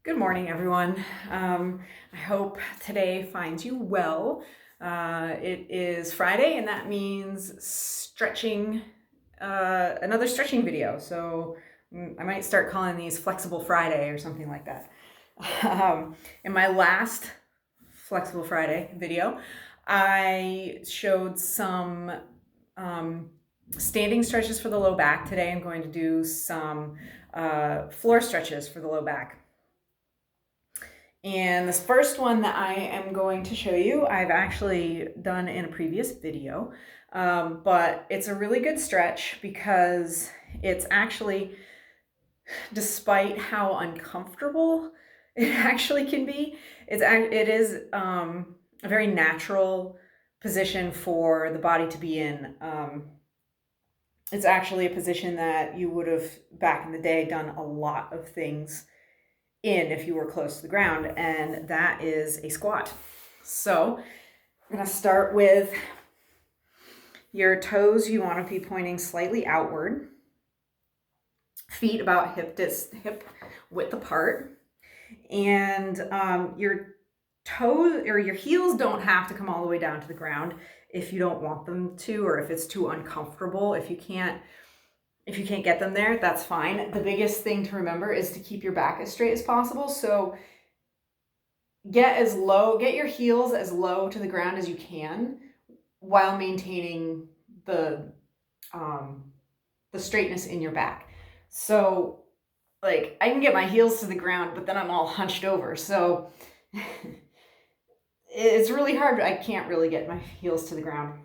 Good morning, everyone. I hope today finds you well. It is Friday, and that means stretching, another stretching video. So I might start calling these Flexible Friday or something like that. In my last Flexible Friday video, I showed some standing stretches for the low back. Today I'm going to do some floor stretches for the low back. And this first one that I am going to show you, I've actually done in a previous video, but it's a really good stretch because it's actually, despite how uncomfortable it actually can be, it is a very natural position for the body to be in. It's actually a position that you would have, back in the day, done a lot of things in if you were close to the ground, and that is a squat. So I'm going to start with your toes. You want to be pointing slightly outward, feet about hip width apart, and your toes or your heels don't have to come all the way down to the ground if you don't want them to, or if it's too uncomfortable. If you can't get them there, that's fine. The biggest thing to remember is to keep your back as straight as possible. So get your heels as low to the ground as you can while maintaining the straightness in your back. So like I can get my heels to the ground, but then I'm all hunched over. So it's really hard. I can't really get my heels to the ground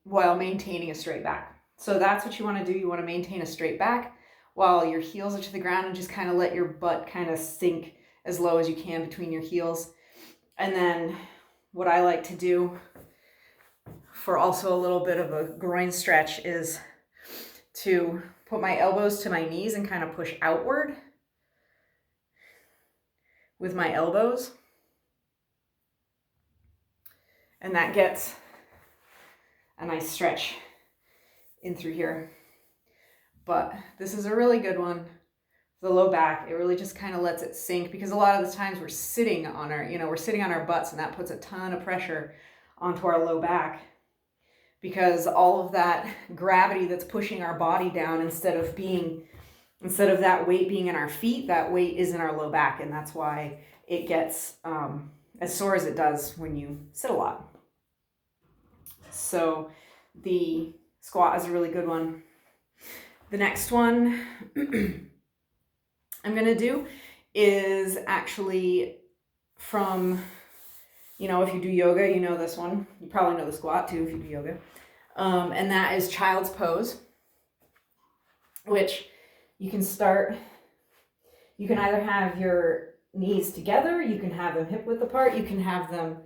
while maintaining a straight back. So that's what you want to do. You want to maintain a straight back while your heels are to the ground, and just kind of let your butt kind of sink as low as you can between your heels. And then what I like to do for also a little bit of a groin stretch is to put my elbows to my knees and kind of push outward with my elbows. And that gets a nice stretch in through here. But this is a really good one for the low back. It really just kind of lets it sink, because a lot of the times we're sitting on our butts, and that puts a ton of pressure onto our low back, because all of that gravity that's pushing our body down, instead of that weight being in our feet, that weight is in our low back, and that's why it gets as sore as it does when you sit a lot. So the squat is a really good one. The next one I'm going to do is actually from, if you do yoga, you know this one. You probably know the squat too if you do yoga. And that is child's pose, which you can either have your knees together, you can have them hip width apart, you can have them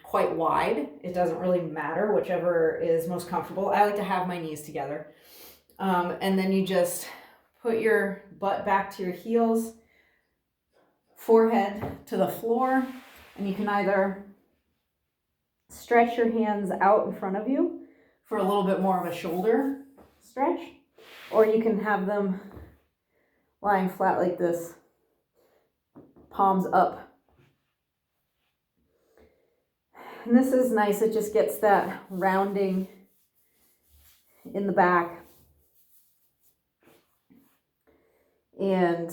quite wide. It doesn't really matter, whichever is most comfortable. I like to have my knees together. And then you just put your butt back to your heels, forehead to the floor, and you can either stretch your hands out in front of you for a little bit more of a shoulder stretch, or you can have them lying flat like this, palms up. And this is nice. It just gets that rounding in the back. And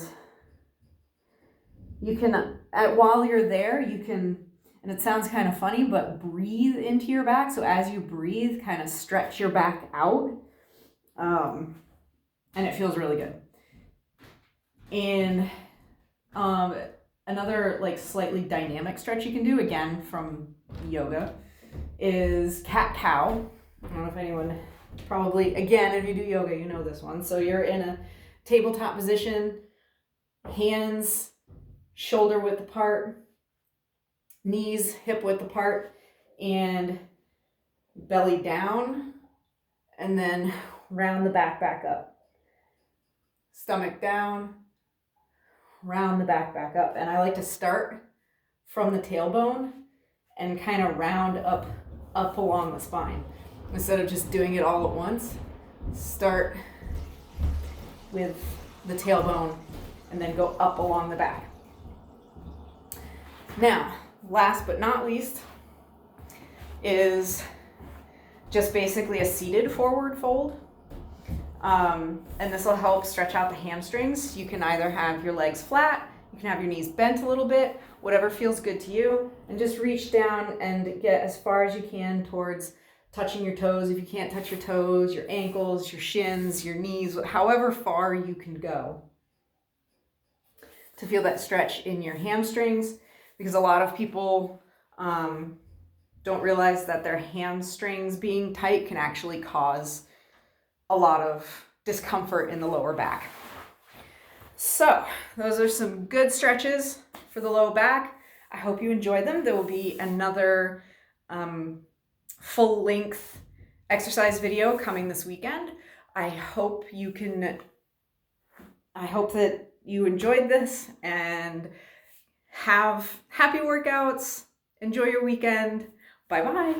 you can, while you're there, you can, and it sounds kind of funny, but breathe into your back. So as you breathe, kind of stretch your back out. And it feels really good. And another like slightly dynamic stretch you can do, again from yoga, is cat-cow. I don't know if anyone, probably, again, if you do yoga, you know this one. So you're in a tabletop position, hands shoulder width apart, knees hip width apart, and belly down, and then round the back up. Stomach down, round the back up. And I like to start from the tailbone and kind of round up along the spine. Instead of just doing it all at once, start with the tailbone and then go up along the back. Now, last but not least is just basically a seated forward fold. And this will help stretch out the hamstrings. You can either have your legs flat, you can have your knees bent a little bit, whatever feels good to you, and just reach down and get as far as you can towards touching your toes. If you can't touch your toes, your ankles, your shins, your knees, however far you can go to feel that stretch in your hamstrings, because a lot of people don't realize that their hamstrings being tight can actually cause a lot of discomfort in the lower back. So those are some good stretches for the low back. I hope you enjoyed them. There will be another full length exercise video coming this weekend. I hope that you enjoyed this and have happy workouts. Enjoy your weekend. Bye-bye.